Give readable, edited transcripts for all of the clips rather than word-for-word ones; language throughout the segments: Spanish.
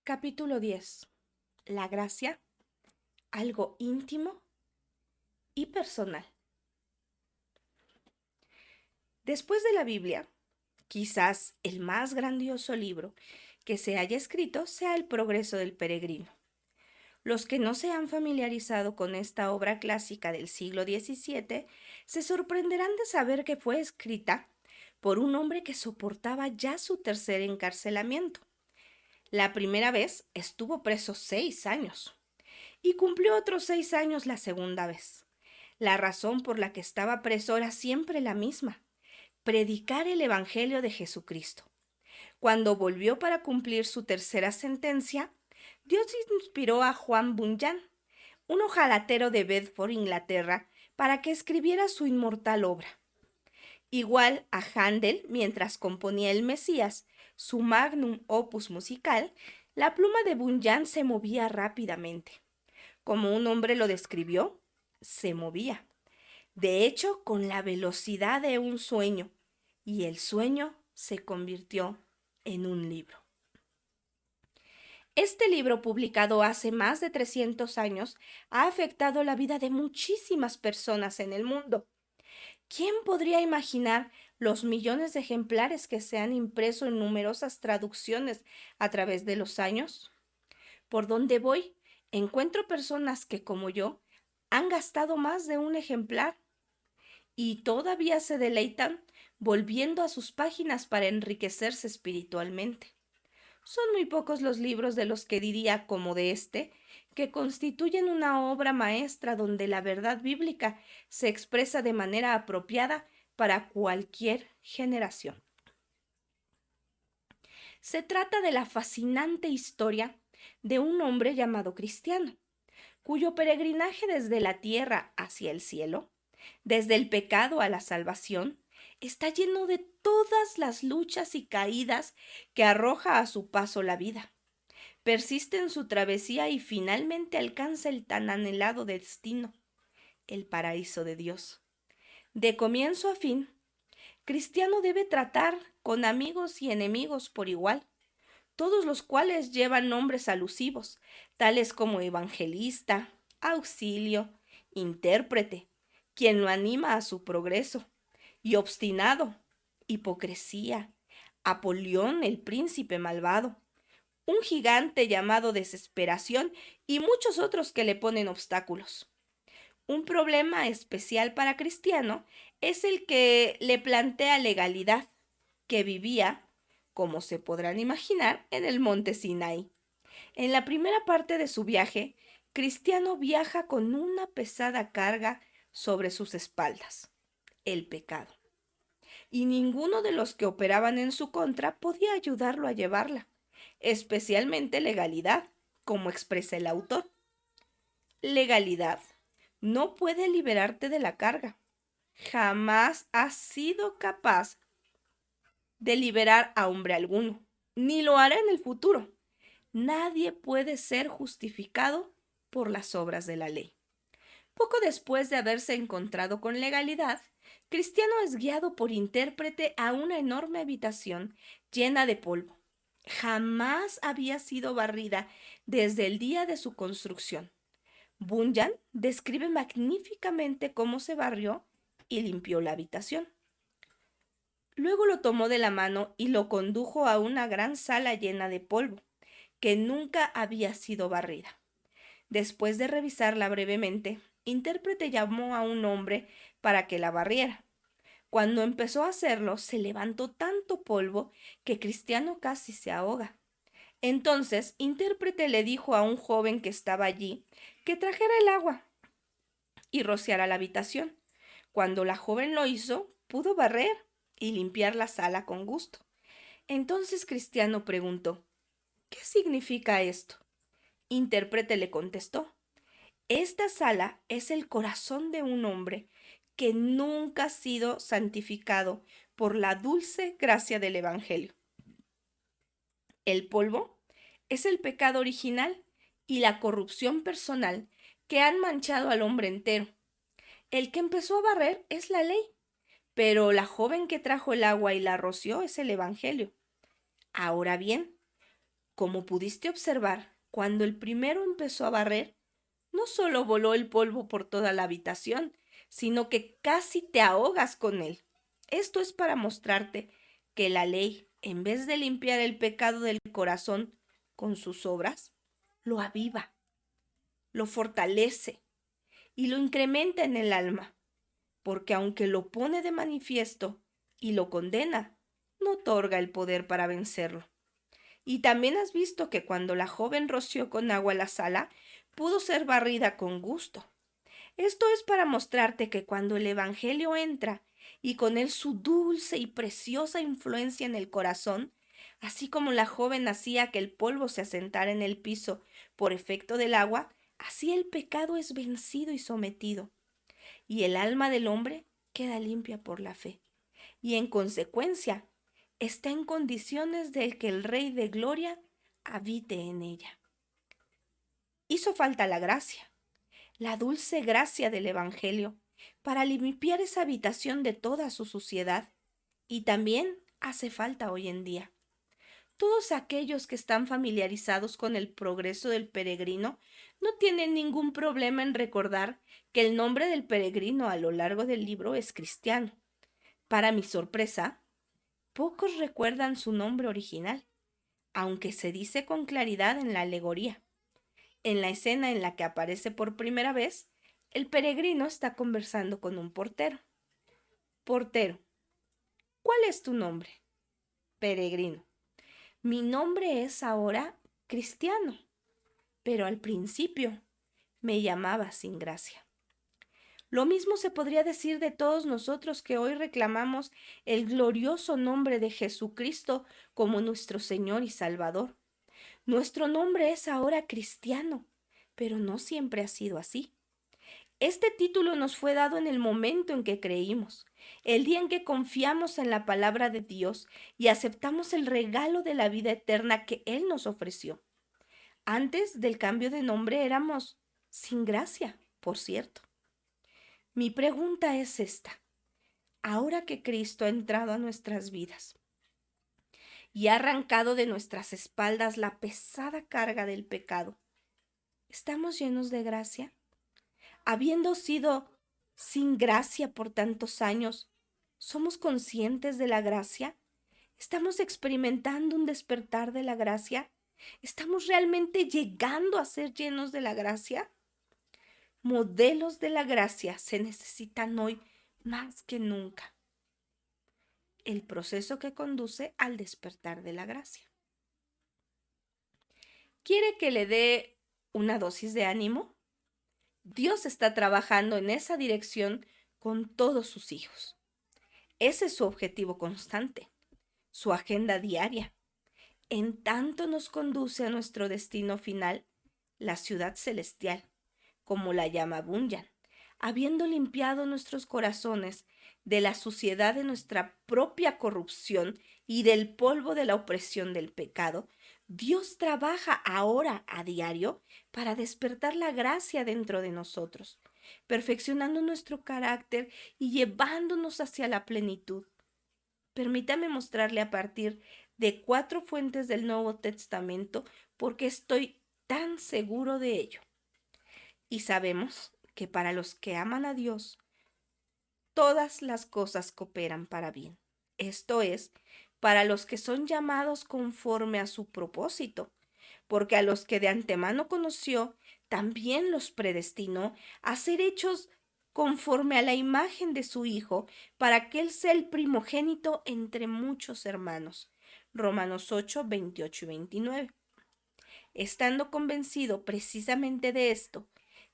Capítulo 10. La gracia, algo íntimo y personal. Después de la Biblia, quizás el más grandioso libro que se haya escrito sea El Progreso del Peregrino. Los que no se han familiarizado con esta obra clásica del siglo XVII se sorprenderán de saber que fue escrita por un hombre que soportaba ya su tercer encarcelamiento. La primera vez estuvo preso 6 años y cumplió otros 6 años la segunda vez. La razón por la que estaba preso era siempre la misma: predicar el Evangelio de Jesucristo. Cuando volvió para cumplir su tercera sentencia, Dios inspiró a Juan Bunyan, un ojalatero de Bedford, Inglaterra, para que escribiera su inmortal obra. Igual a Handel, mientras componía el Mesías, su magnum opus musical, la pluma de Bunyan se movía rápidamente. Como un hombre lo describió, se movía. De hecho, con la velocidad de un sueño, y el sueño se convirtió en un libro. Este libro, publicado hace más de 300 años, ha afectado la vida de muchísimas personas en el mundo. ¿Quién podría imaginar los millones de ejemplares que se han impreso en numerosas traducciones a través de los años? Por donde voy, encuentro personas que, como yo, han gastado más de un ejemplar y todavía se deleitan volviendo a sus páginas para enriquecerse espiritualmente. Son muy pocos los libros de los que diría, como de este, que constituyen una obra maestra donde la verdad bíblica se expresa de manera apropiada para cualquier generación. Se trata de la fascinante historia de un hombre llamado Cristiano, cuyo peregrinaje desde la tierra hacia el cielo, desde el pecado a la salvación, está lleno de todas las luchas y caídas que arroja a su paso la vida. Persiste en su travesía y finalmente alcanza el tan anhelado destino, el paraíso de Dios. De comienzo a fin, Cristiano debe tratar con amigos y enemigos por igual, todos los cuales llevan nombres alusivos, tales como evangelista, auxilio, intérprete, quien lo anima a su progreso, y obstinado, hipocresía, Apolión, el príncipe malvado, un gigante llamado desesperación y muchos otros que le ponen obstáculos. Un problema especial para Cristiano es el que le plantea legalidad, que vivía, como se podrán imaginar, en el monte Sinai. En la primera parte de su viaje, Cristiano viaja con una pesada carga sobre sus espaldas: el pecado. Y ninguno de los que operaban en su contra podía ayudarlo a llevarla, especialmente legalidad, como expresa el autor. Legalidad no puede liberarte de la carga. Jamás ha sido capaz de liberar a hombre alguno, ni lo hará en el futuro. Nadie puede ser justificado por las obras de la ley. Poco después de haberse encontrado con legalidad, Cristiano es guiado por intérprete a una enorme habitación llena de polvo. Jamás había sido barrida desde el día de su construcción. Bunyan describe magníficamente cómo se barrió y limpió la habitación. Luego lo tomó de la mano y lo condujo a una gran sala llena de polvo, que nunca había sido barrida. Después de revisarla brevemente, intérprete llamó a un hombre para que la barriera. Cuando empezó a hacerlo, se levantó tanto polvo que Cristiano casi se ahoga. Entonces, intérprete le dijo a un joven que estaba allí que trajera el agua y rociara la habitación. Cuando la joven lo hizo, pudo barrer y limpiar la sala con gusto. Entonces Cristiano preguntó: ¿qué significa esto? Intérprete le contestó: esta sala es el corazón de un hombre que nunca ha sido santificado por la dulce gracia del Evangelio. El polvo es el pecado original y la corrupción personal que han manchado al hombre entero. El que empezó a barrer es la ley, pero la joven que trajo el agua y la roció es el Evangelio. Ahora bien, Como pudiste observar, cuando el primero empezó a barrer, no solo voló el polvo por toda la habitación, sino que casi te ahogas con él. Esto es para mostrarte que la ley, en vez de limpiar el pecado del corazón con sus obras, lo aviva, lo fortalece y lo incrementa en el alma, porque aunque lo pone de manifiesto y lo condena, no otorga el poder para vencerlo. Y también has visto que cuando la joven roció con agua la sala, pudo ser barrida con gusto. Esto es para mostrarte que cuando el Evangelio entra y con él su dulce y preciosa influencia en el corazón, así como la joven hacía que el polvo se asentara en el piso por efecto del agua, así el pecado es vencido y sometido, y el alma del hombre queda limpia por la fe, y en consecuencia está en condiciones de que el Rey de Gloria habite en ella. Hizo falta la gracia, la dulce gracia del Evangelio, para limpiar esa habitación de toda su suciedad, y también hace falta hoy en día. Todos aquellos que están familiarizados con el progreso del peregrino no tienen ningún problema en recordar que el nombre del peregrino a lo largo del libro es Cristiano. Para mi sorpresa, pocos recuerdan su nombre original, aunque se dice con claridad en la alegoría. En la escena en la que aparece por primera vez, el peregrino está conversando con un portero. Portero, ¿cuál es tu nombre? Peregrino. Mi nombre es ahora Cristiano, pero al principio me llamaba sin gracia. Lo mismo se podría decir de todos nosotros que hoy reclamamos el glorioso nombre de Jesucristo como nuestro Señor y Salvador. Nuestro nombre es ahora Cristiano, pero no siempre ha sido así. Este título nos fue dado en el momento en que creímos, el día en que confiamos en la palabra de Dios y aceptamos el regalo de la vida eterna que Él nos ofreció. Antes del cambio de nombre éramos sin gracia, por cierto. Mi pregunta es esta: ahora que Cristo ha entrado a nuestras vidas y ha arrancado de nuestras espaldas la pesada carga del pecado, ¿estamos llenos de gracia? Habiendo sido sin gracia por tantos años, ¿somos conscientes de la gracia? ¿Estamos experimentando un despertar de la gracia? ¿Estamos realmente llegando a ser llenos de la gracia? Modelos de la gracia se necesitan hoy más que nunca. El proceso que conduce al despertar de la gracia. ¿Quiere que le dé una dosis de ánimo? Dios está trabajando en esa dirección con todos sus hijos. Ese es su objetivo constante, su agenda diaria. En tanto nos conduce a nuestro destino final, la ciudad celestial, como la llama Bunyan, habiendo limpiado nuestros corazones de la suciedad de nuestra propia corrupción y del polvo de la opresión del pecado. Dios trabaja ahora a diario para despertar la gracia dentro de nosotros, perfeccionando nuestro carácter y llevándonos hacia la plenitud. Permítame mostrarle a partir de 4 fuentes del Nuevo Testamento porque estoy tan seguro de ello. Y sabemos que para los que aman a Dios, todas las cosas cooperan para bien. Esto es, para los que son llamados conforme a su propósito, porque a los que de antemano conoció, también los predestinó a ser hechos conforme a la imagen de su Hijo, para que Él sea el primogénito entre muchos hermanos. Romanos 8, 28 y 29. Estando convencido precisamente de esto,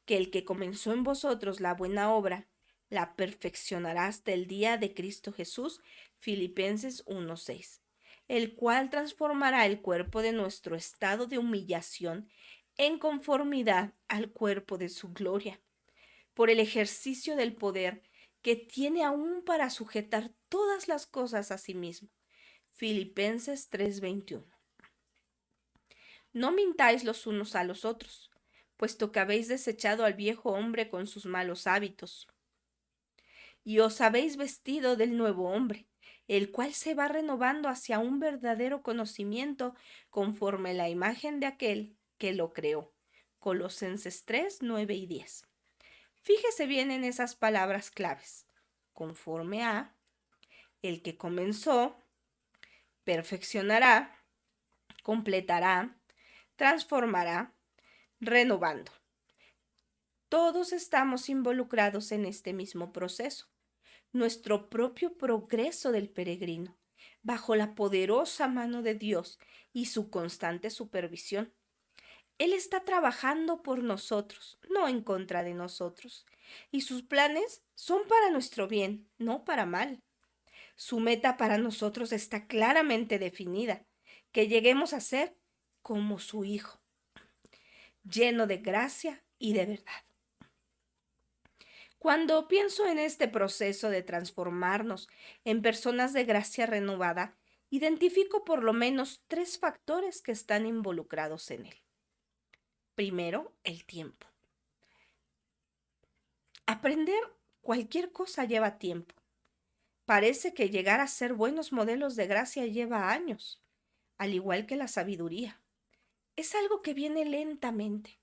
que el que comenzó en vosotros la buena obra, la perfeccionará hasta el día de Cristo Jesús, Filipenses 1:6, el cual transformará el cuerpo de nuestro estado de humillación en conformidad al cuerpo de su gloria, por el ejercicio del poder que tiene aún para sujetar todas las cosas a sí mismo. Filipenses 3:21. No mintáis los unos a los otros, puesto que habéis desechado al viejo hombre con sus malos hábitos, y os habéis vestido del nuevo hombre, el cual se va renovando hacia un verdadero conocimiento conforme la imagen de aquel que lo creó. Colosenses 3, 9 y 10. Fíjese bien en esas palabras claves. Conforme a, el que comenzó, perfeccionará, completará, transformará, renovando. Todos estamos involucrados en este mismo proceso, nuestro propio progreso del peregrino, bajo la poderosa mano de Dios y su constante supervisión. Él está trabajando por nosotros, no en contra de nosotros, y sus planes son para nuestro bien, no para mal. Su meta para nosotros está claramente definida, que lleguemos a ser como su Hijo, lleno de gracia y de verdad. Cuando pienso en este proceso de transformarnos en personas de gracia renovada, identifico por lo menos 3 factores que están involucrados en él. Primero, el tiempo. Aprender cualquier cosa lleva tiempo. Parece que llegar a ser buenos modelos de gracia lleva años, al igual que la sabiduría. Es algo que viene lentamente,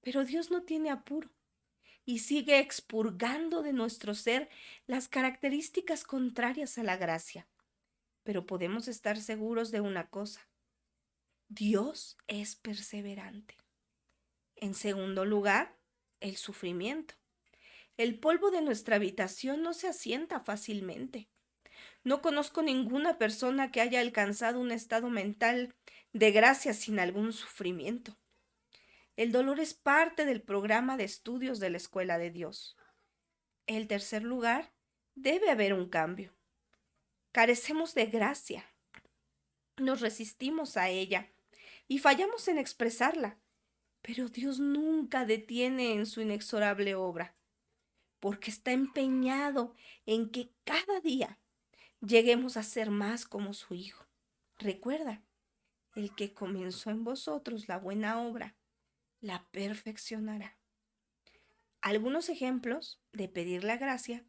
pero Dios no tiene apuro y sigue expurgando de nuestro ser las características contrarias a la gracia. Pero podemos estar seguros de una cosa: Dios es perseverante. En segundo lugar, el sufrimiento. El polvo de nuestra habitación no se asienta fácilmente. No conozco ninguna persona que haya alcanzado un estado mental de gracia sin algún sufrimiento. El dolor es parte del programa de estudios de la Escuela de Dios. En tercer lugar, debe haber un cambio. Carecemos de gracia. Nos resistimos a ella y fallamos en expresarla, pero Dios nunca detiene en su inexorable obra, porque está empeñado en que cada día lleguemos a ser más como su Hijo. Recuerda, el que comenzó en vosotros la buena obra, la perfeccionará. Algunos ejemplos de pedir la gracia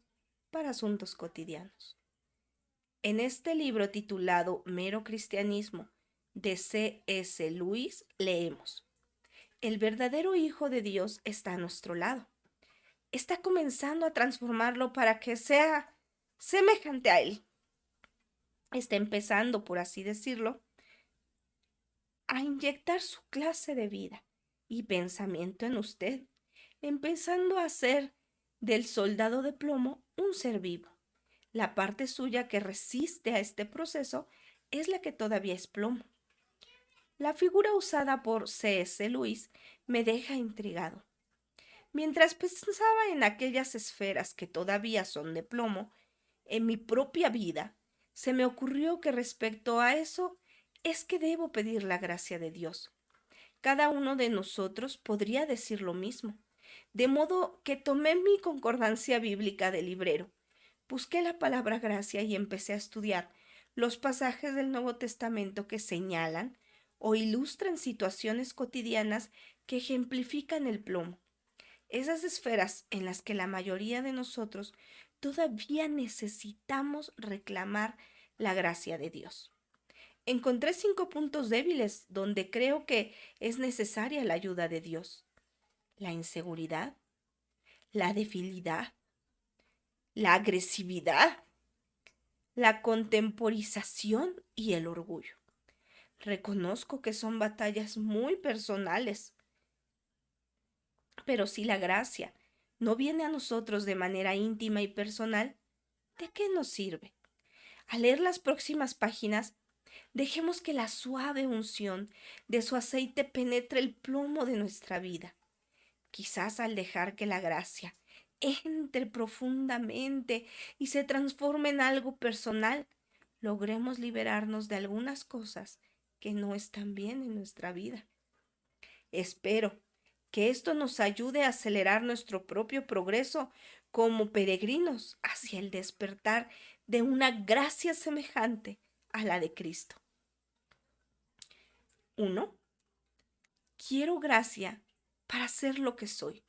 para asuntos cotidianos. En este libro titulado Mero Cristianismo de C.S. Lewis leemos: el verdadero Hijo de Dios está a nuestro lado. Está comenzando a transformarlo para que sea semejante a Él. Está empezando, por así decirlo, a inyectar su clase de vida y pensamiento en usted, empezando a hacer del soldado de plomo un ser vivo. La parte suya que resiste a este proceso es la que todavía es plomo. La figura usada por C.S. Lewis me deja intrigado. Mientras pensaba en aquellas esferas que todavía son de plomo, en mi propia vida, se me ocurrió que respecto a eso es que debo pedir la gracia de Dios. Cada uno de nosotros podría decir lo mismo, de modo que tomé mi concordancia bíblica del librero, busqué la palabra gracia y empecé a estudiar los pasajes del Nuevo Testamento que señalan o ilustran situaciones cotidianas que ejemplifican el plomo. Esas esferas en las que la mayoría de nosotros todavía necesitamos reclamar la gracia de Dios. Encontré 5 puntos débiles donde creo que es necesaria la ayuda de Dios: la inseguridad, la debilidad, la agresividad, la contemporización y el orgullo. Reconozco que son batallas muy personales, pero si la gracia no viene a nosotros de manera íntima y personal, ¿de qué nos sirve? Al leer las próximas páginas, dejemos que la suave unción de su aceite penetre el plomo de nuestra vida. Quizás al dejar que la gracia entre profundamente y se transforme en algo personal, logremos liberarnos de algunas cosas que no están bien en nuestra vida. Espero que esto nos ayude a acelerar nuestro propio progreso como peregrinos hacia el despertar de una gracia semejante a la de Cristo. 1. Quiero gracia para ser lo que soy: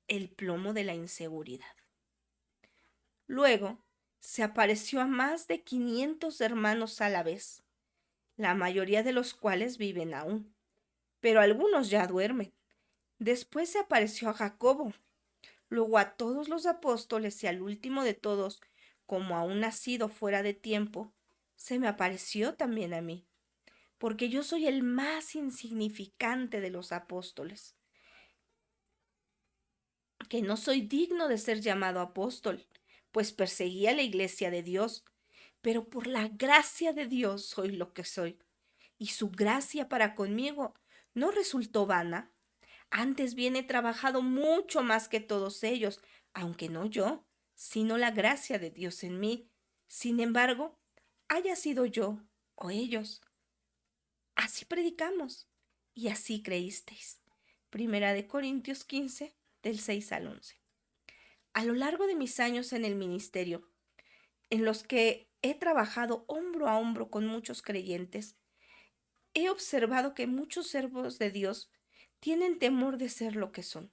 el plomo de la inseguridad. Luego, se apareció a más de 500 hermanos a la vez, la mayoría de los cuales viven aún, pero algunos ya duermen. Después se apareció a Jacobo, luego a todos los apóstoles y al último de todos, como a un nacido fuera de tiempo, se me apareció también a mí, porque yo soy el más insignificante de los apóstoles, que no soy digno de ser llamado apóstol, pues perseguía la iglesia de Dios, pero por la gracia de Dios soy lo que soy, y su gracia para conmigo no resultó vana. Antes bien he trabajado mucho más que todos ellos, aunque no yo, sino la gracia de Dios en mí. Sin embargo, haya sido yo o ellos, así predicamos y así creísteis. Primera de Corintios 15, del 6 al 11. A lo largo de mis años en el ministerio, en los que he trabajado hombro a hombro con muchos creyentes, he observado que muchos siervos de Dios tienen temor de ser lo que son.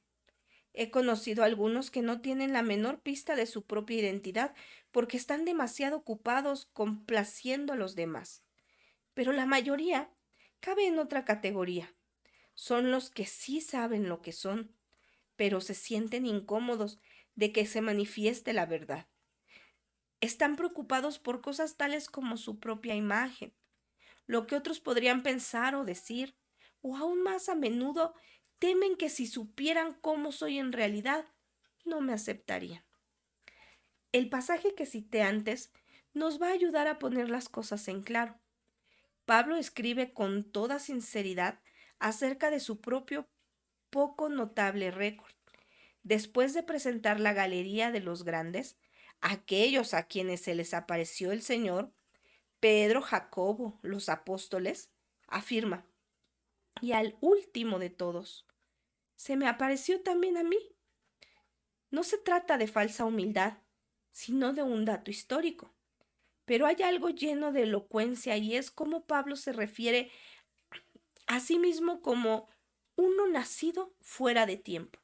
He conocido a algunos que no tienen la menor pista de su propia identidad porque están demasiado ocupados complaciendo a los demás. Pero la mayoría cabe en otra categoría. Son los que sí saben lo que son, pero se sienten incómodos de que se manifieste la verdad. Están preocupados por cosas tales como su propia imagen, lo que otros podrían pensar o decir, o aún más a menudo temen que si supieran cómo soy en realidad, no me aceptarían. El pasaje que cité antes nos va a ayudar a poner las cosas en claro. Pablo escribe con toda sinceridad acerca de su propio poco notable récord. Después de presentar la galería de los grandes, aquellos a quienes se les apareció el Señor, Pedro, Jacobo, los apóstoles, afirma, y al último de todos, se me apareció también a mí. No se trata de falsa humildad, sino de un dato histórico. Pero hay algo lleno de elocuencia y es como Pablo se refiere a sí mismo como uno nacido fuera de tiempo.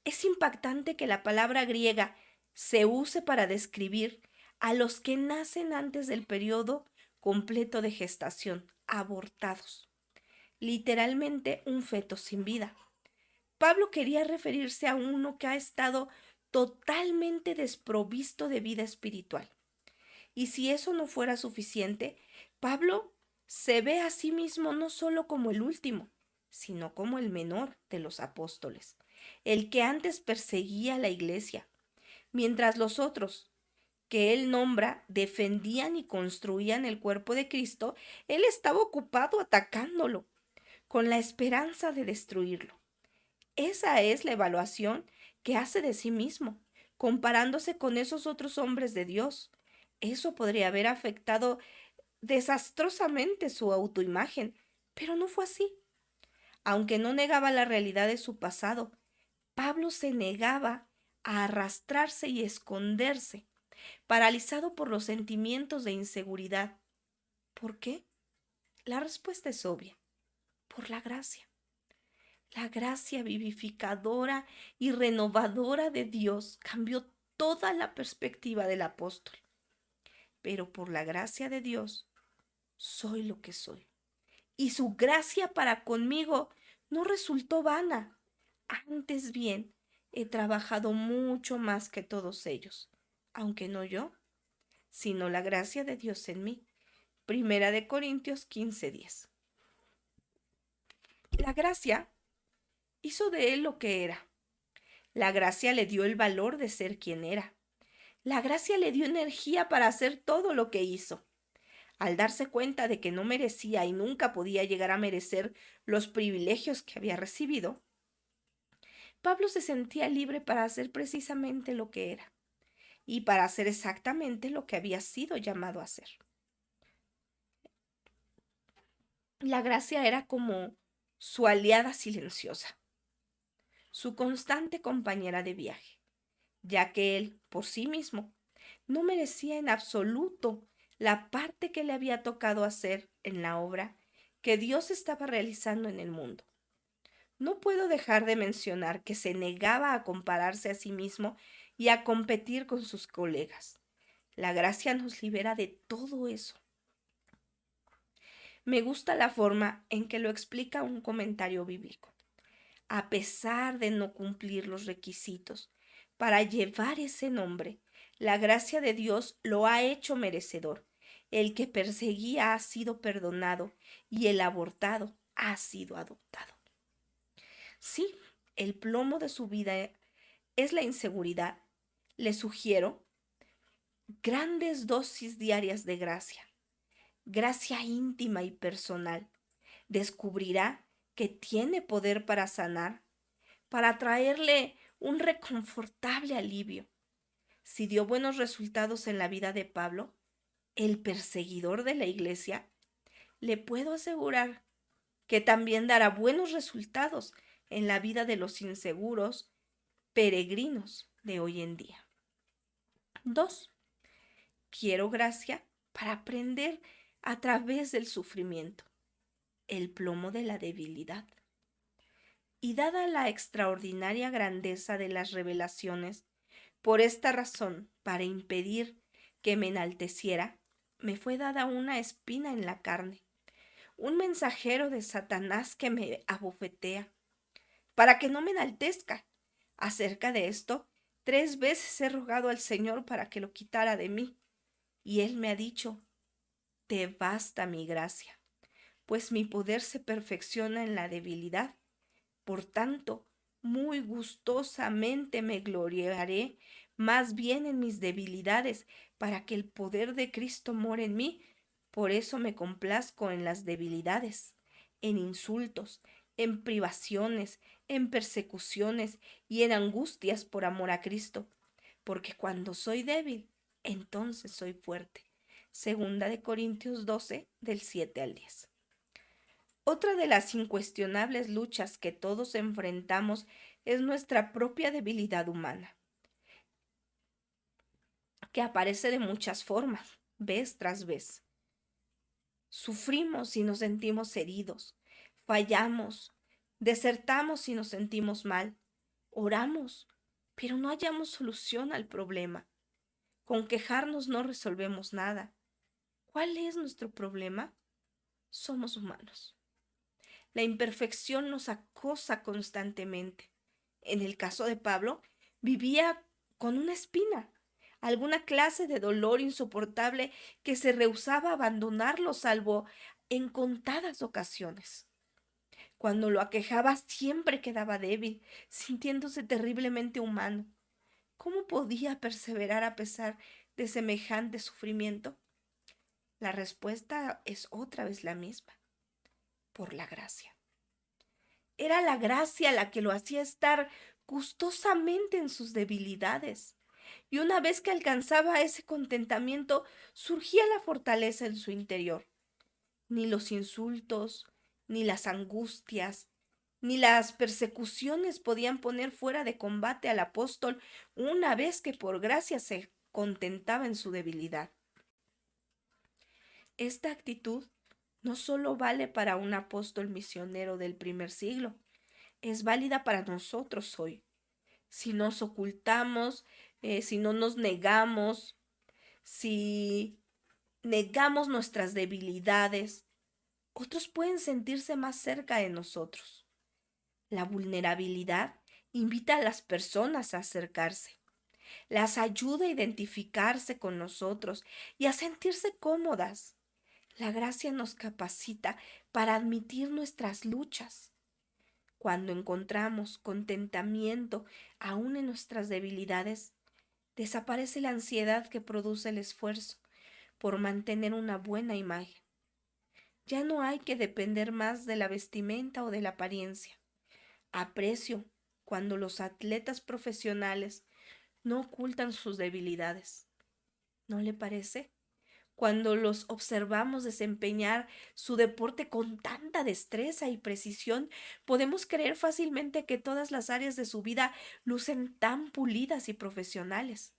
Es impactante que la palabra griega se use para describir a los que nacen antes del periodo completo de gestación, abortados. Literalmente un feto sin vida. Pablo quería referirse a uno que ha estado totalmente desprovisto de vida espiritual. Y si eso no fuera suficiente, Pablo se ve a sí mismo no solo como el último, sino como el menor de los apóstoles, el que antes perseguía a la iglesia, mientras los otros, que él nombra, defendían y construían el cuerpo de Cristo, él estaba ocupado atacándolo, con la esperanza de destruirlo. Esa es la evaluación que hace de sí mismo, comparándose con esos otros hombres de Dios. Eso podría haber afectado desastrosamente su autoimagen, pero no fue así. Aunque no negaba la realidad de su pasado, Pablo se negaba a arrastrarse y esconderse, paralizado por los sentimientos de inseguridad. ¿Por qué? La respuesta es obvia, por la gracia. La gracia vivificadora y renovadora de Dios cambió toda la perspectiva del apóstol. Pero por la gracia de Dios soy lo que soy. Y su gracia para conmigo no resultó vana. Antes bien, he trabajado mucho más que todos ellos, aunque no yo, sino la gracia de Dios en mí. Primera de Corintios 15:10. La gracia hizo de él lo que era. La gracia le dio el valor de ser quien era. La gracia le dio energía para hacer todo lo que hizo. Al darse cuenta de que no merecía y nunca podía llegar a merecer los privilegios que había recibido, Pablo se sentía libre para hacer precisamente lo que era y para hacer exactamente lo que había sido llamado a hacer. La gracia era como su aliada silenciosa, su constante compañera de viaje, ya que él, por sí mismo, no merecía en absoluto la parte que le había tocado hacer en la obra que Dios estaba realizando en el mundo. No puedo dejar de mencionar que se negaba a compararse a sí mismo y a competir con sus colegas. La gracia nos libera de todo eso. Me gusta la forma en que lo explica un comentario bíblico. A pesar de no cumplir los requisitos para llevar ese nombre, la gracia de Dios lo ha hecho merecedor. El que perseguía ha sido perdonado y el abortado ha sido adoptado. Sí, el plomo de su vida es la inseguridad. Le sugiero grandes dosis diarias de gracia, gracia íntima y personal. Descubrirá que tiene poder para sanar, para traerle un reconfortable alivio. Si dio buenos resultados en la vida de Pablo, el perseguidor de la iglesia, le puedo asegurar que también dará buenos resultados en la vida de los inseguros peregrinos de hoy en día. 2. Quiero gracia para aprender a través del sufrimiento, el plomo de la debilidad. Y dada la extraordinaria grandeza de las revelaciones, por esta razón, para impedir que me enalteciera, me fue dada una espina en la carne, un mensajero de Satanás que me abofetea, para que no me enaltezca. Acerca de esto, 3 veces he rogado al Señor para que lo quitara de mí, y Él me ha dicho, te basta mi gracia, pues mi poder se perfecciona en la debilidad. Por tanto, muy gustosamente me gloriaré más bien en mis debilidades, para que el poder de Cristo more en mí. Por eso me complazco en las debilidades, en insultos, en privaciones, en persecuciones y en angustias por amor a Cristo, porque cuando soy débil, entonces soy fuerte. Segunda de Corintios 12, del 7 al 10. Otra de las incuestionables luchas que todos enfrentamos es nuestra propia debilidad humana, que aparece de muchas formas, vez tras vez. Sufrimos y nos sentimos heridos, fallamos, desertamos y nos sentimos mal, oramos, pero no hallamos solución al problema. Con quejarnos no resolvemos nada. ¿Cuál es nuestro problema? Somos humanos. La imperfección nos acosa constantemente. En el caso de Pablo, vivía con una espina, alguna clase de dolor insoportable que se rehusaba a abandonarlo salvo en contadas ocasiones. Cuando lo aquejaba siempre quedaba débil, sintiéndose terriblemente humano. ¿Cómo podía perseverar a pesar de semejante sufrimiento? La respuesta es otra vez la misma, por la gracia. Era la gracia la que lo hacía estar gustosamente en sus debilidades. Y una vez que alcanzaba ese contentamiento, surgía la fortaleza en su interior. Ni los insultos, ni las angustias, ni las persecuciones podían poner fuera de combate al apóstol una vez que por gracia se contentaba en su debilidad. Esta actitud no solo vale para un apóstol misionero del primer siglo, es válida para nosotros hoy. Si nos ocultamos, si no nos negamos, si negamos nuestras debilidades, otros pueden sentirse más cerca de nosotros. La vulnerabilidad invita a las personas a acercarse, las ayuda a identificarse con nosotros y a sentirse cómodas. La gracia nos capacita para admitir nuestras luchas. Cuando encontramos contentamiento aún en nuestras debilidades, desaparece la ansiedad que produce el esfuerzo por mantener una buena imagen. Ya no hay que depender más de la vestimenta o de la apariencia. Aprecio cuando los atletas profesionales no ocultan sus debilidades. ¿No le parece? Cuando los observamos desempeñar su deporte con tanta destreza y precisión, podemos creer fácilmente que todas las áreas de su vida lucen tan pulidas y profesionales.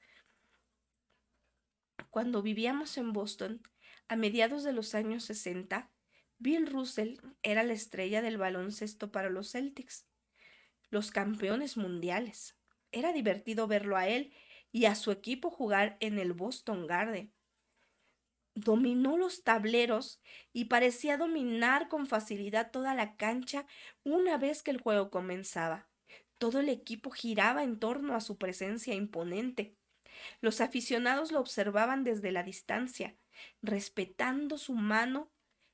Cuando vivíamos en Boston, a mediados de los años 60, Bill Russell era la estrella del baloncesto para los Celtics, los campeones mundiales. Era divertido verlo a él y a su equipo jugar en el Boston Garden. Dominó los tableros y parecía dominar con facilidad toda la cancha una vez que el juego comenzaba. Todo el equipo giraba en torno a su presencia imponente. Los aficionados lo observaban desde la distancia, respetando su mano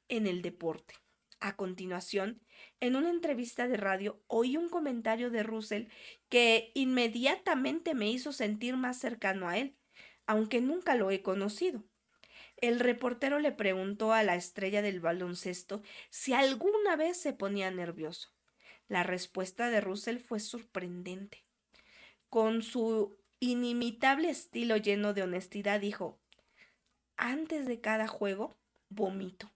en el deporte. A continuación, en una entrevista de radio, oí un comentario de Russell que inmediatamente me hizo sentir más cercano a él, aunque nunca lo he conocido. El reportero le preguntó a la estrella del baloncesto si alguna vez se ponía nervioso. La respuesta de Russell fue sorprendente. Con su inimitable estilo lleno de honestidad dijo: antes de cada juego, vomito.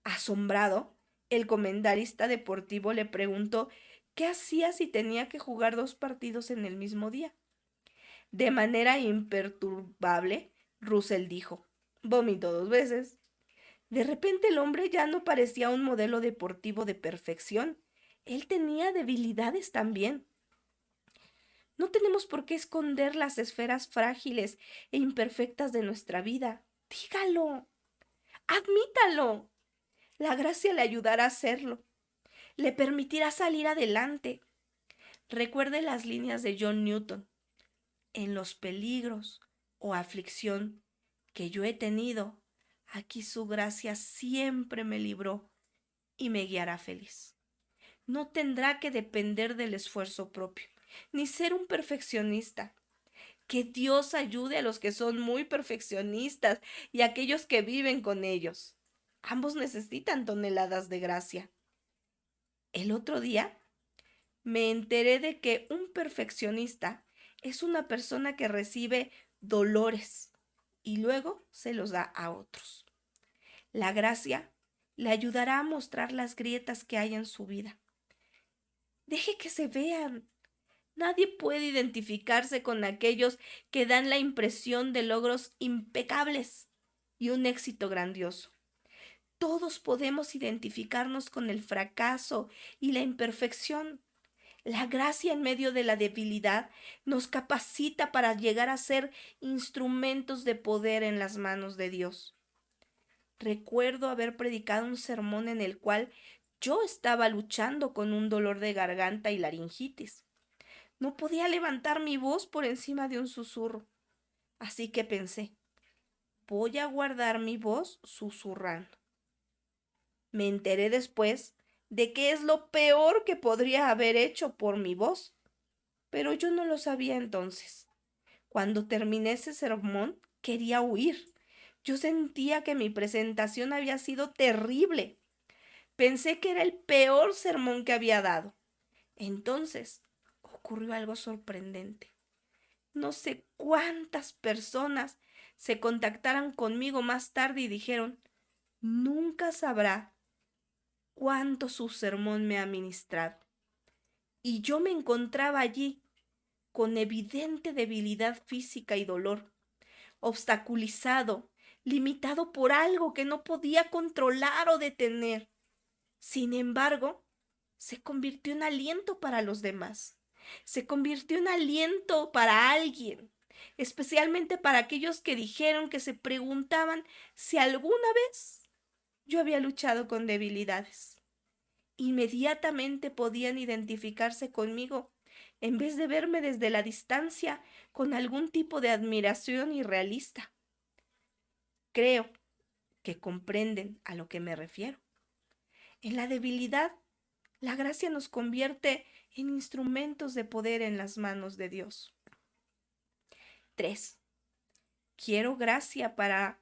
Asombrado, el comentarista deportivo le preguntó qué hacía si tenía que jugar 2 partidos en el mismo día. De manera imperturbable, Russell dijo: vomito 2 veces. De repente el hombre ya no parecía un modelo deportivo de perfección. Él tenía debilidades también. No tenemos por qué esconder las esferas frágiles e imperfectas de nuestra vida. Dígalo, admítalo. La gracia le ayudará a hacerlo. Le permitirá salir adelante. Recuerde las líneas de John Newton. En los peligros o aflicción que yo he tenido, aquí su gracia siempre me libró y me guiará feliz. No tendrá que depender del esfuerzo propio, ni ser un perfeccionista. Que Dios ayude a los que son muy perfeccionistas y a aquellos que viven con ellos. Ambos necesitan toneladas de gracia. El otro día me enteré de que un perfeccionista es una persona que recibe dolores y luego se los da a otros. La gracia le ayudará a mostrar las grietas que hay en su vida. Deje que se vean. Nadie puede identificarse con aquellos que dan la impresión de logros impecables y un éxito grandioso. Todos podemos identificarnos con el fracaso y la imperfección. La gracia en medio de la debilidad nos capacita para llegar a ser instrumentos de poder en las manos de Dios. Recuerdo haber predicado un sermón en el cual yo estaba luchando con un dolor de garganta y laringitis. No podía levantar mi voz por encima de un susurro. Así que pensé, voy a guardar mi voz susurrando. Me enteré después de que es lo peor que podría haber hecho por mi voz, pero yo no lo sabía entonces. Cuando terminé ese sermón, quería huir. Yo sentía que mi presentación había sido terrible. Pensé que era el peor sermón que había dado. Entonces ocurrió algo sorprendente. No sé cuántas personas se contactaron conmigo más tarde y dijeron: nunca sabrá cuánto su sermón me ha ministrado. Y yo me encontraba allí con evidente debilidad física y dolor, obstaculizado, limitado por algo que no podía controlar o detener. Sin embargo, se convirtió en aliento para los demás. Se convirtió en aliento para alguien, especialmente para aquellos que dijeron que se preguntaban si alguna vez yo había luchado con debilidades. Inmediatamente podían identificarse conmigo, en vez de verme desde la distancia con algún tipo de admiración irrealista. Creo que comprenden a lo que me refiero. En la debilidad, la gracia nos convierte en instrumentos de poder en las manos de Dios. 3. Quiero gracia para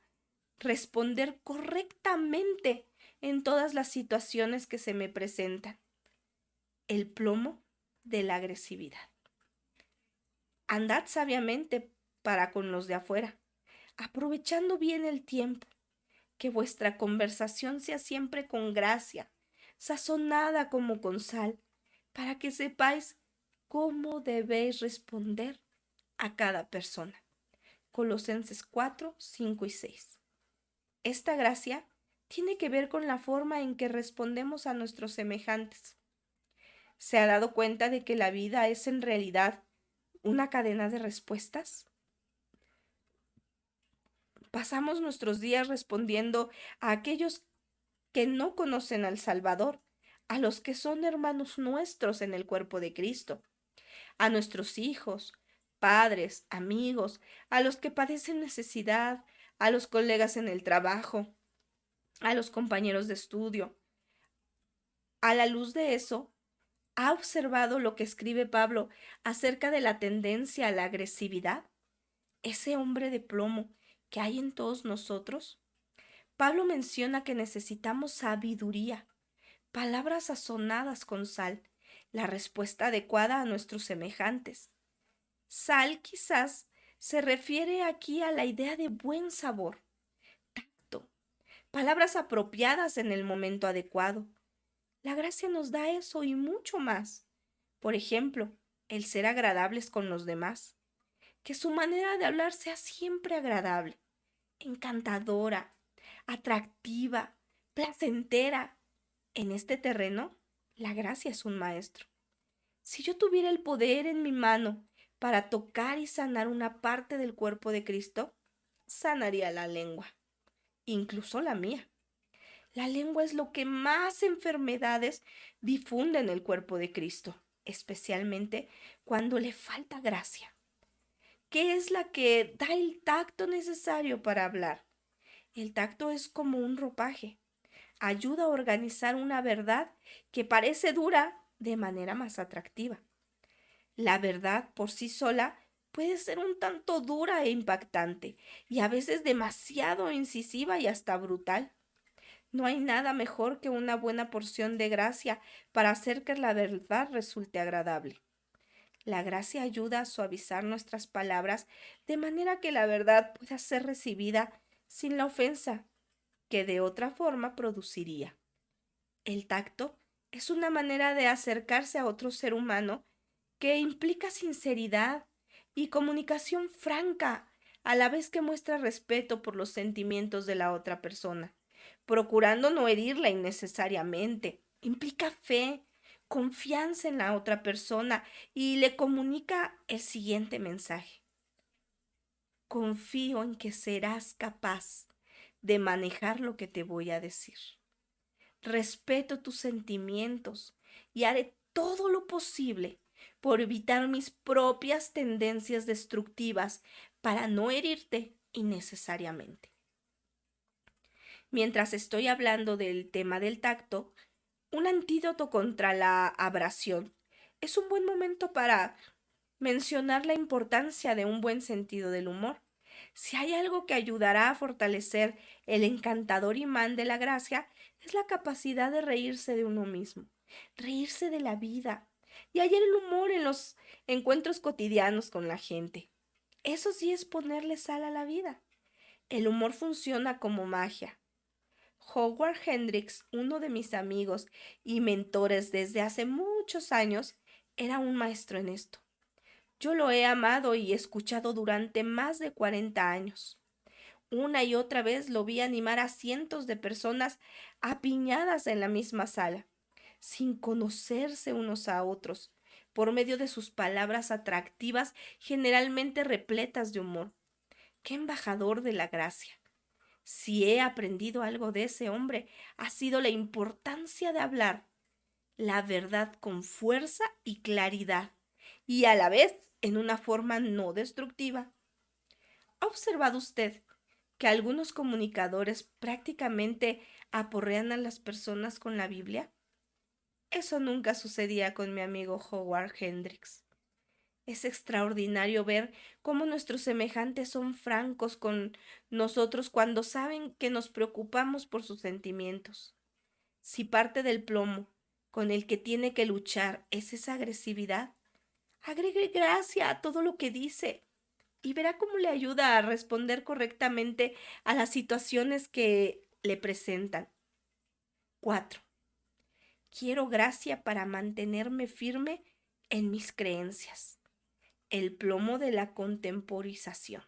responder correctamente en todas las situaciones que se me presentan. El plomo de la agresividad. Andad sabiamente para con los de afuera, aprovechando bien el tiempo. Que vuestra conversación sea siempre con gracia, sazonada como con sal, para que sepáis cómo debéis responder a cada persona. Colosenses 4, 5 y 6. Esta gracia tiene que ver con la forma en que respondemos a nuestros semejantes. ¿Se ha dado cuenta de que la vida es en realidad ¿Una cadena de respuestas? Pasamos nuestros días respondiendo a aquellos que no conocen al Salvador, a los que son hermanos nuestros en el cuerpo de Cristo, a nuestros hijos, padres, amigos, a los que padecen necesidad, a los colegas en el trabajo, a los compañeros de estudio. A la luz de eso, ¿ha observado lo que escribe Pablo acerca de la tendencia a la agresividad? Ese hombre de plomo que hay en todos nosotros. Pablo menciona que necesitamos sabiduría, palabras sazonadas con sal, la respuesta adecuada a nuestros semejantes. Sal quizás se refiere aquí a la idea de buen sabor, tacto, palabras apropiadas en el momento adecuado. La gracia nos da eso y mucho más. Por ejemplo, el ser agradables con los demás, que su manera de hablar sea siempre agradable, encantadora, atractiva, placentera. En este terreno, la gracia es un maestro. Si yo tuviera el poder en mi mano para tocar y sanar una parte del cuerpo de Cristo, sanaría la lengua, incluso la mía. La lengua es lo que más enfermedades difunde en el cuerpo de Cristo, especialmente cuando le falta gracia, que es la que da el tacto necesario para hablar. El tacto es como un ropaje, ayuda a organizar una verdad que parece dura de manera más atractiva. La verdad por sí sola puede ser un tanto dura e impactante, y a veces demasiado incisiva y hasta brutal. No hay nada mejor que una buena porción de gracia para hacer que la verdad resulte agradable. La gracia ayuda a suavizar nuestras palabras de manera que la verdad pueda ser recibida sin la ofensa que de otra forma produciría. El tacto es una manera de acercarse a otro ser humano que implica sinceridad y comunicación franca, a la vez que muestra respeto por los sentimientos de la otra persona, procurando no herirla innecesariamente. Implica fe, confianza en la otra persona y le comunica el siguiente mensaje: confío en que serás capaz de manejar lo que te voy a decir. Respeto tus sentimientos y haré todo lo posible por evitar mis propias tendencias destructivas para no herirte innecesariamente. Mientras estoy hablando del tema del tacto, un antídoto contra la abrasión, es un buen momento para mencionar la importancia de un buen sentido del humor. Si hay algo que ayudará a fortalecer el encantador imán de la gracia, es la capacidad de reírse de uno mismo, reírse de la vida y hallar el humor en los encuentros cotidianos con la gente. Eso sí es ponerle sal a la vida. El humor funciona como magia. Howard Hendricks, uno de mis amigos y mentores desde hace muchos años, era un maestro en esto. Yo lo he amado y escuchado durante más de 40 años. Una y otra vez lo vi animar a cientos de personas apiñadas en la misma sala, sin conocerse unos a otros, por medio de sus palabras atractivas, generalmente repletas de humor. ¡Qué embajador de la gracia! Si he aprendido algo de ese hombre, ha sido la importancia de hablar la verdad con fuerza y claridad, y a la vez en una forma no destructiva. ¿Ha observado usted que algunos comunicadores prácticamente aporrean a las personas con la Biblia? Eso nunca sucedía con mi amigo Howard Hendricks. Es extraordinario ver cómo nuestros semejantes son francos con nosotros cuando saben que nos preocupamos por sus sentimientos. Si parte del plomo con el que tiene que luchar es esa agresividad, agregue gracia a todo lo que dice y verá cómo le ayuda a responder correctamente a las situaciones que le presentan. 4. Quiero gracia para mantenerme firme en mis creencias. El plomo de la contemporización.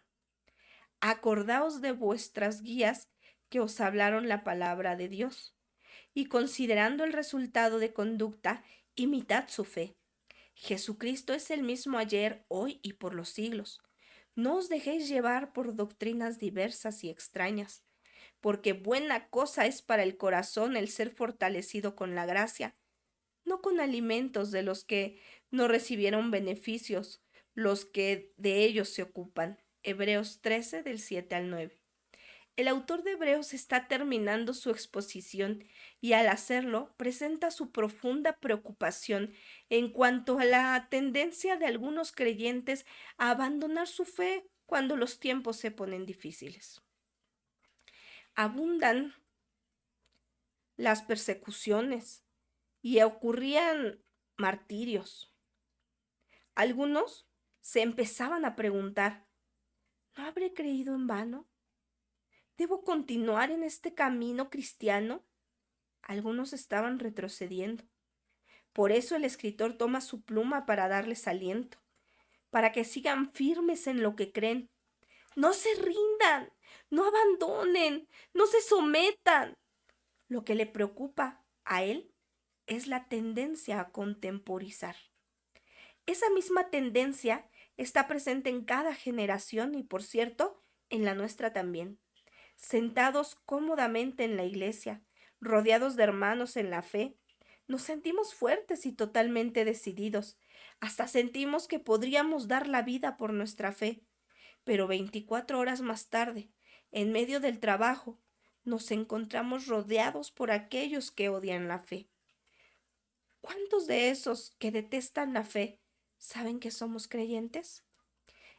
Acordaos de vuestras guías que os hablaron la palabra de Dios, y considerando el resultado de conducta, imitad su fe. Jesucristo es el mismo ayer, hoy y por los siglos. No os dejéis llevar por doctrinas diversas y extrañas, porque buena cosa es para el corazón el ser fortalecido con la gracia, no con alimentos de los que no recibieron beneficios, los que de ellos se ocupan. Hebreos 13 del 7 al 9. El autor de Hebreos está terminando su exposición y al hacerlo presenta su profunda preocupación en cuanto a la tendencia de algunos creyentes a abandonar su fe cuando los tiempos se ponen difíciles. Abundan las persecuciones y ocurrían martirios. Algunos se empezaban a preguntar, ¿no habré creído en vano? ¿Debo continuar en este camino cristiano? Algunos estaban retrocediendo. Por eso el escritor toma su pluma para darles aliento, para que sigan firmes en lo que creen. No se rindan, no abandonen, no se sometan. Lo que le preocupa a él es la tendencia a contemporizar. Esa misma tendencia está presente en cada generación y, por cierto, en la nuestra también. Sentados cómodamente en la iglesia, rodeados de hermanos en la fe, nos sentimos fuertes y totalmente decididos. Hasta sentimos que podríamos dar la vida por nuestra fe. Pero 24 horas más tarde, en medio del trabajo, nos encontramos rodeados por aquellos que odian la fe. ¿Cuántos de esos que detestan la fe saben que somos creyentes?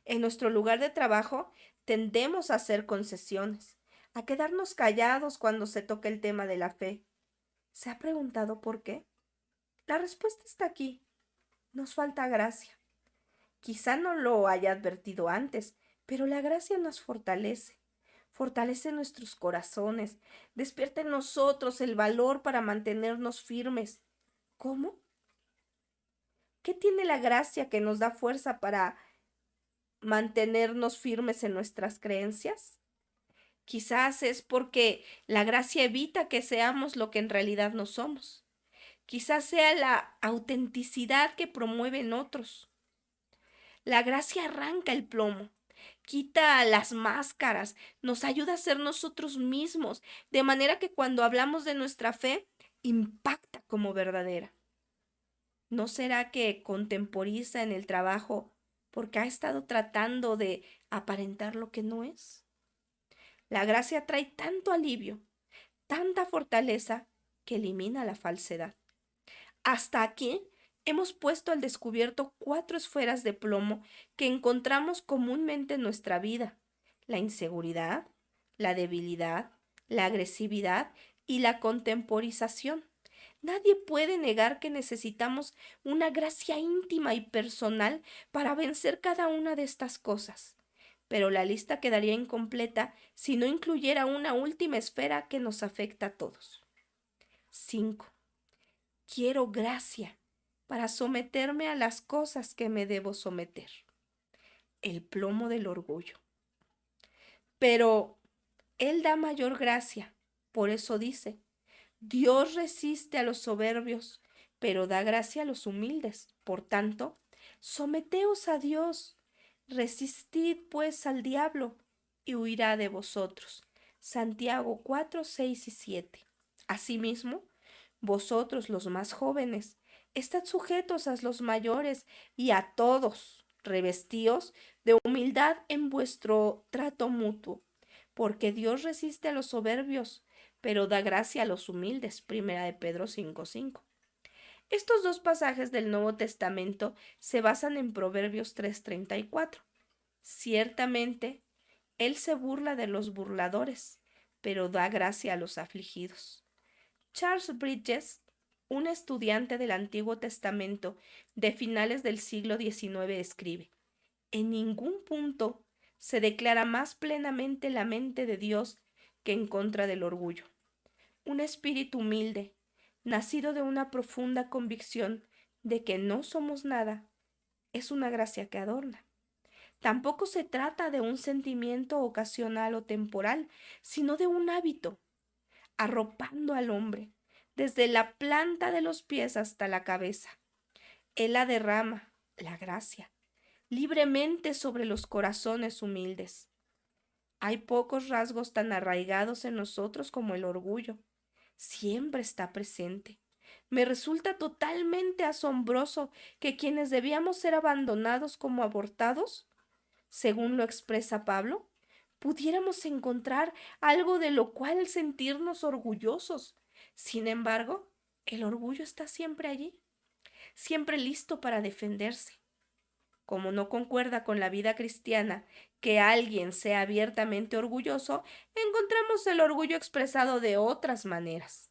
En nuestro lugar de trabajo tendemos a hacer concesiones, a quedarnos callados cuando se toca el tema de la fe. ¿Se ha preguntado por qué? La respuesta está aquí. Nos falta gracia. Quizá no lo haya advertido antes, pero la gracia nos fortalece. Fortalece nuestros corazones, despierta en nosotros el valor para mantenernos firmes. ¿Cómo? ¿Qué tiene la gracia que nos da fuerza para mantenernos firmes en nuestras creencias? Quizás es porque la gracia evita que seamos lo que en realidad no somos. Quizás sea la autenticidad que promueve en otros. La gracia arranca el plomo, quita las máscaras, nos ayuda a ser nosotros mismos, de manera que cuando hablamos de nuestra fe, impacta como verdadera. ¿No será que contemporiza en el trabajo porque ha estado tratando de aparentar lo que no es? La gracia trae tanto alivio, tanta fortaleza, que elimina la falsedad. Hasta aquí hemos puesto al descubierto 4 esferas de plomo que encontramos comúnmente en nuestra vida: la inseguridad, la debilidad, la agresividad y la contemporización. Nadie puede negar que necesitamos una gracia íntima y personal para vencer cada una de estas cosas. Pero la lista quedaría incompleta si no incluyera una última esfera que nos afecta a todos. 5. Quiero gracia para someterme a las cosas que me debo someter. El plomo del orgullo. Pero Él da mayor gracia. Por eso dice, Dios resiste a los soberbios, pero da gracia a los humildes. Por tanto, someteos a Dios. Resistid pues al diablo y huirá de vosotros. Santiago 4, 6 y 7. Asimismo, vosotros los más jóvenes, estad sujetos a los mayores y a todos, revestíos de humildad en vuestro trato mutuo, porque Dios resiste a los soberbios, pero da gracia a los humildes. Primera de Pedro 5:5. Estos dos pasajes del Nuevo Testamento se basan en Proverbios 3:34. Ciertamente, Él se burla de los burladores, pero da gracia a los afligidos. Charles Bridges, un estudiante del Antiguo Testamento de finales del siglo XIX, escribe: en ningún punto se declara más plenamente la mente de Dios que en contra del orgullo. Un espíritu humilde, nacido de una profunda convicción de que no somos nada, es una gracia que adorna. Tampoco se trata de un sentimiento ocasional o temporal, sino de un hábito, arropando al hombre, desde la planta de los pies hasta la cabeza. Él la derrama, la gracia, libremente sobre los corazones humildes. Hay pocos rasgos tan arraigados en nosotros como el orgullo. Siempre está presente. Me resulta totalmente asombroso que quienes debíamos ser abandonados como abortados, según lo expresa Pablo, pudiéramos encontrar algo de lo cual sentirnos orgullosos. Sin embargo, el orgullo está siempre allí, siempre listo para defenderse. Como no concuerda con la vida cristiana que alguien sea abiertamente orgulloso, encontramos el orgullo expresado de otras maneras.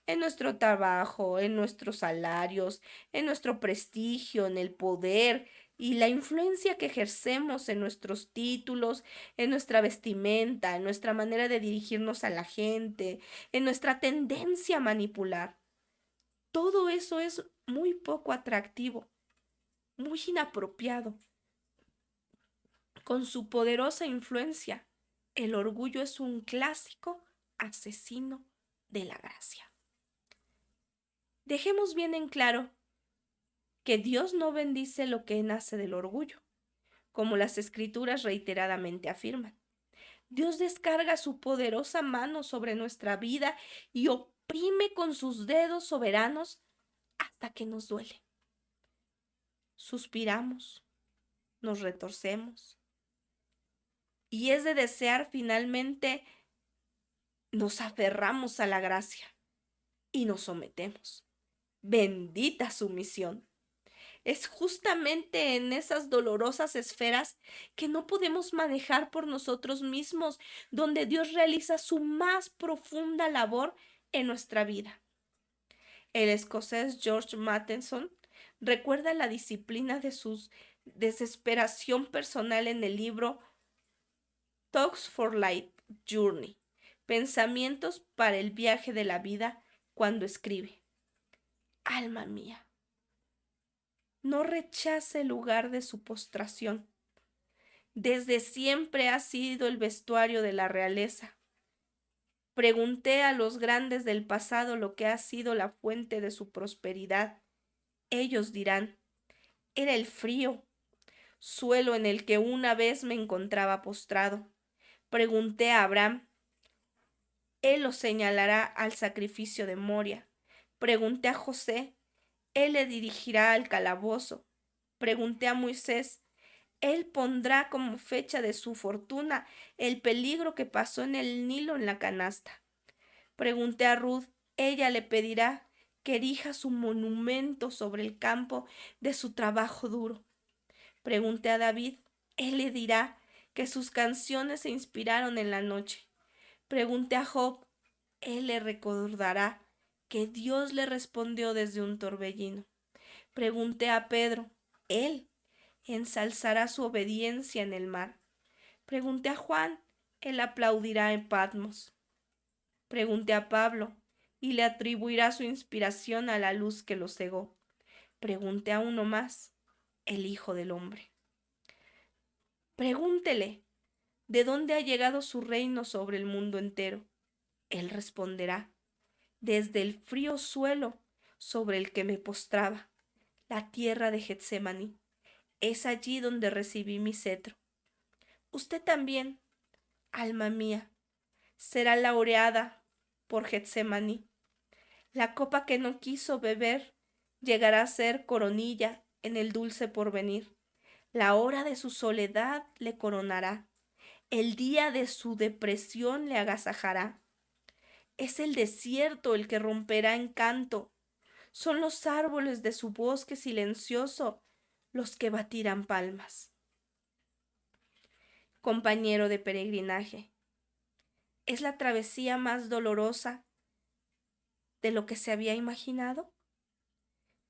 En nuestro trabajo, en nuestros salarios, en nuestro prestigio, en el poder y la influencia que ejercemos en nuestros títulos, en nuestra vestimenta, en nuestra manera de dirigirnos a la gente, en nuestra tendencia a manipular. Todo eso es muy poco atractivo, muy inapropiado. Con su poderosa influencia, el orgullo es un clásico asesino de la gracia. Dejemos bien en claro que Dios no bendice lo que nace del orgullo, como las escrituras reiteradamente afirman. Dios descarga su poderosa mano sobre nuestra vida y oprime con sus dedos soberanos hasta que nos duele. Suspiramos, nos retorcemos, y es de desear finalmente nos aferramos a la gracia y nos sometemos. Bendita sumisión. Es justamente en esas dolorosas esferas que no podemos manejar por nosotros mismos, donde Dios realiza su más profunda labor en nuestra vida. El escocés George Matheson recuerda la disciplina de su desesperación personal en el libro Talks for Life Journey, Pensamientos para el viaje de la vida, cuando escribe: Alma mía, no rechace el lugar de su postración. Desde siempre ha sido el vestuario de la realeza. Pregunté a los grandes del pasado lo que ha sido la fuente de su prosperidad. Ellos dirán: era el frío, suelo en el que una vez me encontraba postrado. Pregunté a Abraham, él lo señalará al sacrificio de Moria. Pregunté a José, él le dirigirá al calabozo. Pregunté a Moisés, él pondrá como fecha de su fortuna el peligro que pasó en el Nilo en la canasta. Pregunté a Ruth, ella le pedirá que erija su monumento sobre el campo de su trabajo duro. Pregunté a David, él le dirá que sus canciones se inspiraron en la noche. Pregunté a Job, él le recordará que Dios le respondió desde un torbellino. Pregunté a Pedro, él ensalzará su obediencia en el mar. Pregunté a Juan, él aplaudirá en Patmos. Pregunté a Pablo, y le atribuirá su inspiración a la luz que lo cegó. Pregunté a uno más, el Hijo del Hombre. Pregúntele, ¿de dónde ha llegado su reino sobre el mundo entero? Él responderá, desde el frío suelo sobre el que me postraba, la tierra de Getsemaní. Es allí donde recibí mi cetro. Usted también, alma mía, será laureada por Getsemaní. La copa que no quiso beber llegará a ser coronilla en el dulce porvenir. La hora de su soledad le coronará. El día de su depresión le agasajará. Es el desierto el que romperá en canto. Son los árboles de su bosque silencioso los que batirán palmas. Compañero de peregrinaje, ¿es la travesía más dolorosa de lo que se había imaginado?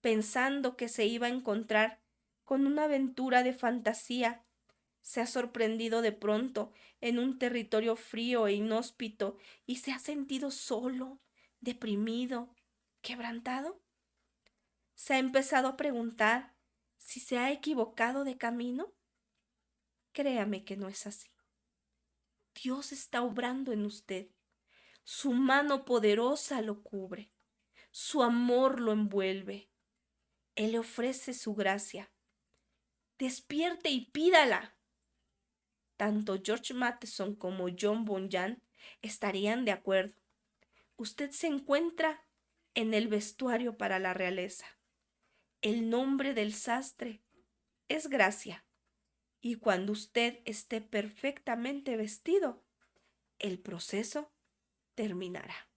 Pensando que se iba a encontrar con una aventura de fantasía, se ha sorprendido de pronto en un territorio frío e inhóspito y se ha sentido solo, deprimido, quebrantado. ¿Se ha empezado a preguntar si se ha equivocado de camino? Créame que no es así. Dios está obrando en usted. Su mano poderosa lo cubre. Su amor lo envuelve. Él le ofrece su gracia. Despierte y pídala. Tanto George Matheson como John Bunyan estarían de acuerdo. Usted se encuentra en el vestuario para la realeza. El nombre del sastre es gracia. Y cuando usted esté perfectamente vestido, el proceso terminará.